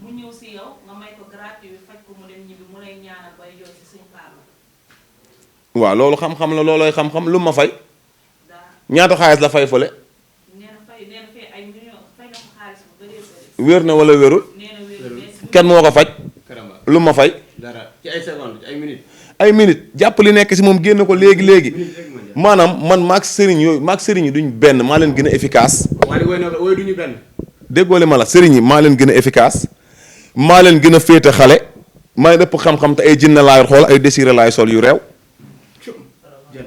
mu ñëw si yow nga may ko gratuit faj ko mu dem ñibbi mu lay ñaanal bay jooy si suñu Fallou. waaw loolu xam-xam la loolooy xam-xam lu ma fay. daa ñaata xaalis la fay fële. nee na fay ay millions fay na ko xaalis bu bëree bëri. wér na wala wérul. nee na wér bees. kenn moo ko faj. karamba lu ma fay. dara ci ay secondes ci ay minutes. ay minutes jàpp li nekk si moom génn ko léegi léegi. minutes rek moo jàpp. maanaam man maag sëriñ yooyu maag sëriñ yi duñ benn maa leen gën a efficace. waaye woy na ko woy duñu benn. déggoo li ma la sëriñ yi maa leen gën a efficace maa leen gën a féete xale maa leen ëpp xam-xam te ay jinne laay xool ay désiré laay sol yu réew.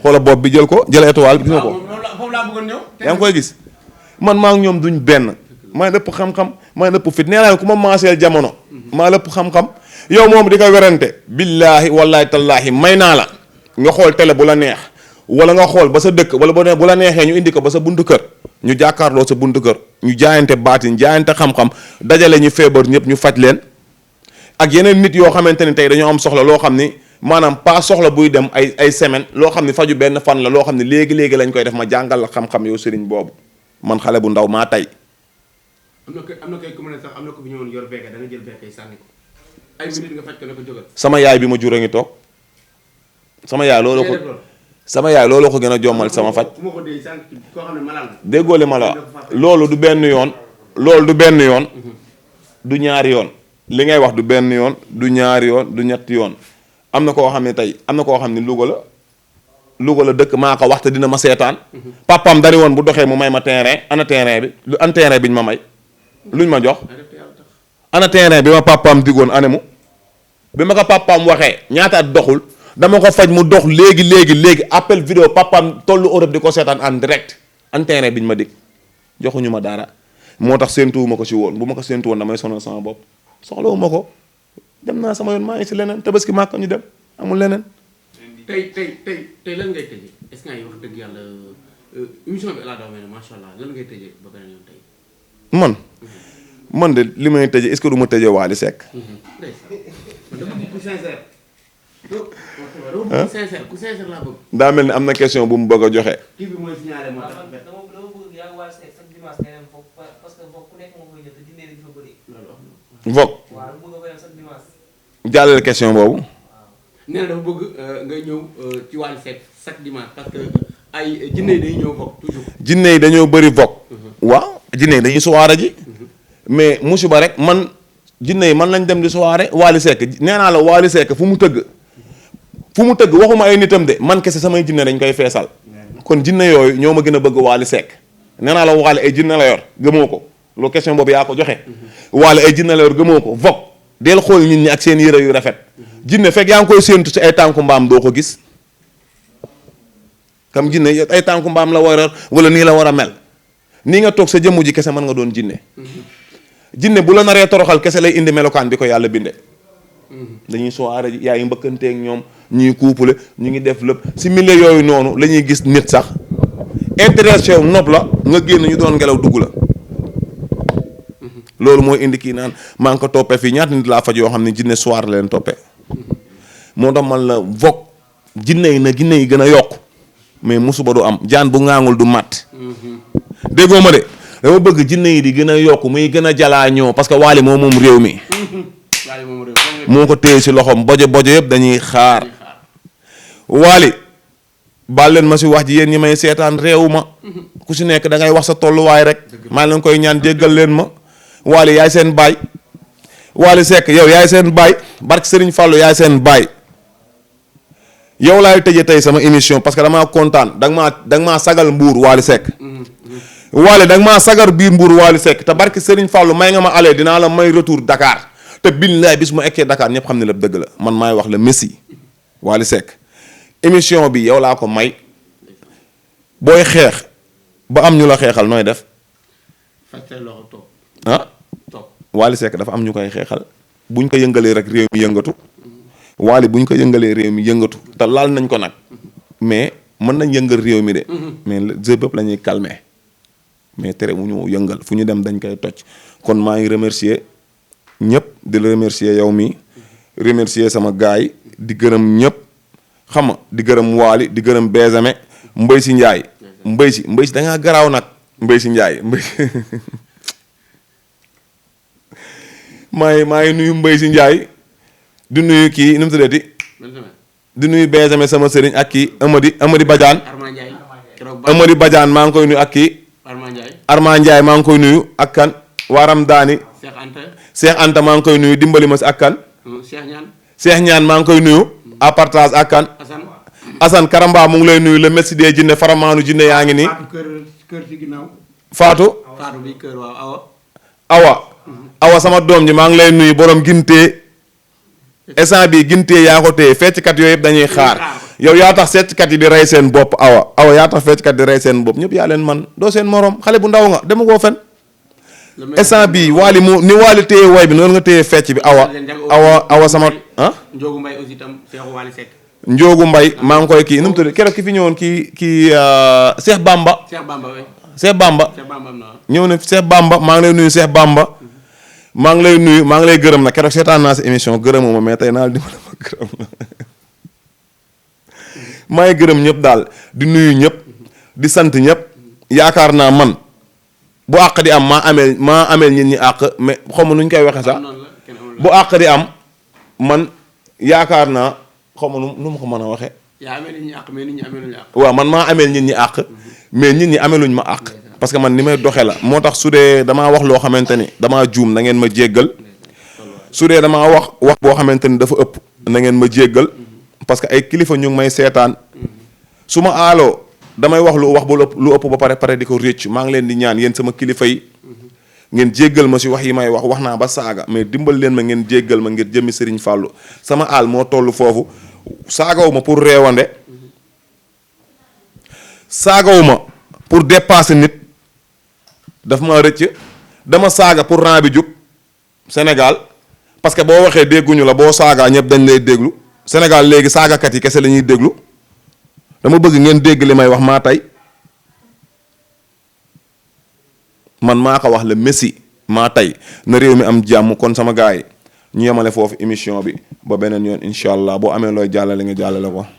xoola bopp bi jël ko jël étoile bi gis nga ko. foofu laa bëggoon ñëw. yaa ngi koy gis man maa ngi ñoom duñ benn maa leen ëpp xam-xam maa leen ëpp fit nee naa ku ma maaseel jamono. maa leen ëpp xam-xam yow moom di ko werante billaahi wallaahi tallaahi may naa la nga xool télé bu la neex wala nga xool ba sa dëkk wala bu la neexee ñu indi ko ba sa buntu kër ñu jàkkaarloo sa buntu kër ñu jaayante baatin jaayante xam-xam dajale ñu feebar ñëpp ñu faj leen ak yeneen nit yoo xamante ni tey dañoo am soxla loo xam ni maanaam pas soxla buy dem ay semaine loo xam ni faju benn fan la loo xam ni léegi-léegi lañ koy def ma jàngal la xam-xam yow sëriñ boobu man xale bu ndaw maa tey. am na kay ku mu ne sax am na ko fi ñëwoon yor bekke da nga jël bekke sànni ko ay minutes nga faj ko ne ko jógal. sama yaay bi ma jur a ngi toog sama yaay loolu ko sama yaay loolu ko gën a jommal sama faj. ku ma ko dee sànq koo xam ne malal la. déggoo li ma la loolu du benn yoon loolu du benn yoon du ñaari yoon li ngay wax du benn yoon du ñaari yoon du ñetti yoon am na koo xam ne tey am na koo xam ne Louga la dëkk maa ko wax te dina ma seetaan papaam dari woon bu doxee mu may ma terrain ana terrain bi lu an terrain bi ñu ma may luñ ma jox ana terrain bi ma papaam digoon anemu bi ma ko papaam waxee ñaata at doxul dama ko faj mu dox léegi appel vidéo papaam tollu Europe di ko seetaan en direct an terrain bi ñu ma dig joxuñu ma dara moo tax séentuwuma ko si woon bu ma ko séentu woon damay sonal sama bopp soxlawuma ko dem naa sama yoon maa ngi si leneen tabaski màkk ñu dem amul leneen. tey lan ngay tëjee est-ce que wax dëgg yàlla émission bi laa daw mel ne macha allah lan ngay tëjee ba beneen yoon tey. man de li may tëjee est-ce que du ma tëjee Wally Seck. ku sincère. ku sincère ku sincère laa bëgg. daa mel ni am na question bu mu bëgg a joxe. kii bi mooy signalé moo tax. dama bëgg yaa ngi Wally Seck chaque dimanche ngay dem foofu parce que foofu ku nekk moo koy jël te dinañ fa bëri. Vogue. waaw lu bëgg a koy def chaque dimanche. jàllale question boobu. nee na dafa bëgg ngay ñëw ci Wally Seck chaque dimanche parce que ay jinne yi dañuy ñëw Vogue toujours. jinne yi dañoo bëri Vogue. waaw jinne yi dañuy soirée ji. mais musiba rek man jinne yi man lañ dem di soirée Wally Seck nee naa la Wally Seck fu mu tëgg waxuma ay nitam de man kese samay jinne dañ koy feesal. kon jinne yooyu ñoo ma gën a bëgg Wally Seck nee naa la Wally ay jinne la yor gëmoo ko loolu question boobu yaa ko joxe. Wally ay jinne la yor gëmoo ko Vogue del xool nit ñi ak seen yére yu rafet. jinne fekk yaa ngi koy séentu ci ay tànku mbaam doo ko gis kam jinne ay tànku mbaam la war a wala nii la war a mel nii nga toog sa jëmmu ji kese mën nga doon jinne jinne bu la naree toroxal kese lay indi melokaan bi ko yàlla binde dañuy soirée ji yaa ngi mbëkkanteeg ñoom ñuy couple ñu ngi def lépp si milieu yooyu noonu la ñuy gis nit sax intéressé wu nopp la nga génn ñu doon ngelaw dugg la loolu mooy indi kii naan maa ngi ko toppee fii ñaata nit laa faj yoo xam ne jinne soir la leen toppee moo tax man la Vogue jinne yi na jinne yi gën a yokk mais musuba du am jaan bu ŋaangul du matt déggoo ma de dama bëgg jinne yi di gën a yokk muy gën a jalaa ñoo parce que Wally moo moom réew mi moo ko téye si loxoom bojo yëpp dañuy xaar Wally baal leen ma si wax ji yéen ñi may seetaan réew ma ku si nekk da ngay wax sa tolluwaay rek maa leen koy ñaan jéggal leen ma Wally yaay seen baay Wally Seck yow yaay seen baay barke Serigne Fallou yaay seen baay yow laay tëjee tey sama émission parce que damaa kontaan danga maa sagal mbuur Wally Seck Wally danga maa sagar biir mbuur Wally Seck te barke Serigne Fallou may nga ma aller dinaa la may retour Dakar te billaay bis mu ekkee Dakar ñëpp xam ne la dëgg la man maay wax la Messi Wally Seck émission bi yow laa ko may booy xeex ba am ñu la xeexal nooy def Wally Seck dafa am ñu koy xeexal buñ ko yëngalee rek réew mi yëngatu Wally buñ ko yëngalee réew mi yëngatu te laal nañ ko nag mais mën nañ yëngal réew mi de mais jeu bépp la ñuy calmer mais tere wu ñu yëngal fu ñu dem dañ koy toj kon maa ngi remercier ñëpp di la remercier yow mi remercier sama gaay di gërëm ñëpp xam nga di gërëm Wally di gërëm Benjamin Mbaye si Ndiaye Mbaye si da ngaa garaaw nag Mbaye si Ndiaye maa ngi nuyu Mbaye si Ndiaye di nuyu kii nu mu tuddati di nuyu Benjamin sama sëriñ ak kii Amady Badiane. Arma Ndiaye. Amady Badiane maa ngi koy nuyu ak kii. Arma Ndiaye maa ngi koy nuyu ak kan. Waram Daani. Cheikh Anta maa ngi koy nuyu dimbali ma si ak kan. Cheikh Ñaan maa ngi koy nuyu. à partage ak kan. Assane Karamba mu ngi lay nuyu le messi des jinne faramaanu jinne yaa ngi nii. kër ci ginnaaw. Fatou. Fatou bi kër waaw Awa sama doom ji maa ngi lay nuyu borom gintee. instant bi gintee yaa ko téye fecckat yooyu yëpp dañuy xaar. yow yaa tax fecckat yi di rey seen bopp Awa yaa tax fecckat di rey seen bopp ñëpp yaa leen man doo seen morom xale bu ndaw nga dema koo fen. instant bi Wally mu ni Wally téye woy bi noonu nga téye fecc bi Awa sama ah. Njoogu Mbay aussi tam Seexu Wally Seck. Njoogu Mbay maa ngi koy kii nu mu tudd keroog ki fi ñëwoon kii Cheikh Bamba. Cheikh Bamba ñëw na Cheikh Bamba maa ngi lay nuyu Cheikh Bamba. maa ngi lay nuyu maa ngi lay gërëm na keroog seetaan naa si émission gërëmoo ma mais tey naa dimbali ma gërëm na maa ngi gërëm ñëpp daal di nuyu ñëpp di sant ñëpp yaakaar naa man bu àq di am maa ameel nit ñi àq mais xaw ma nu ñu koy waxee sax bu àq di am man yaakaar naa xaw ma nu ma ko mën a waxee. yaa ameel nit ñi àq mais nit ñi ameeluñu àq. waaw man maa ameel nit ñi àq mais nit ñi ameeluñ ma àq. parce que man ni may doxee la moo tax su dee damaa wax loo xamante ni damaa juum na ngeen ma jéggal su dee damaa wax boo xamante ni dafa ëpp na ngeen ma jéggal parce que ay kilifa ñu ngi may seetaan su ma aaloo damay wax lu ëpp ba pare di ko récc maa ngi leen di ñaan yéen sama kilifa yi ngeen jéggal ma si wax yi may wax naa ba saaga mais dimbal leen ma ngeen jéggal ma ngir jëmmi Serigne Fallou sama aal moo toll foofu saagawu ma pour réewande saagawu ma pour dépasser nit daf ma rëcc dama saaga pour rang bi jub Sénégal parce que boo waxee dégguñu la boo saagaa ñëpp dañ lay déglu Sénégal léegi saagakat yi kese la ñuy déglu dama bëgg ngeen dégg li may wax maa tey man maa ko wax le messi maa tey na réew mi am jàmm kon sama gars yi ñu yemale foofu émission bi ba beneen yoon incha allah boo amee looy jàllale nga jàllale ko.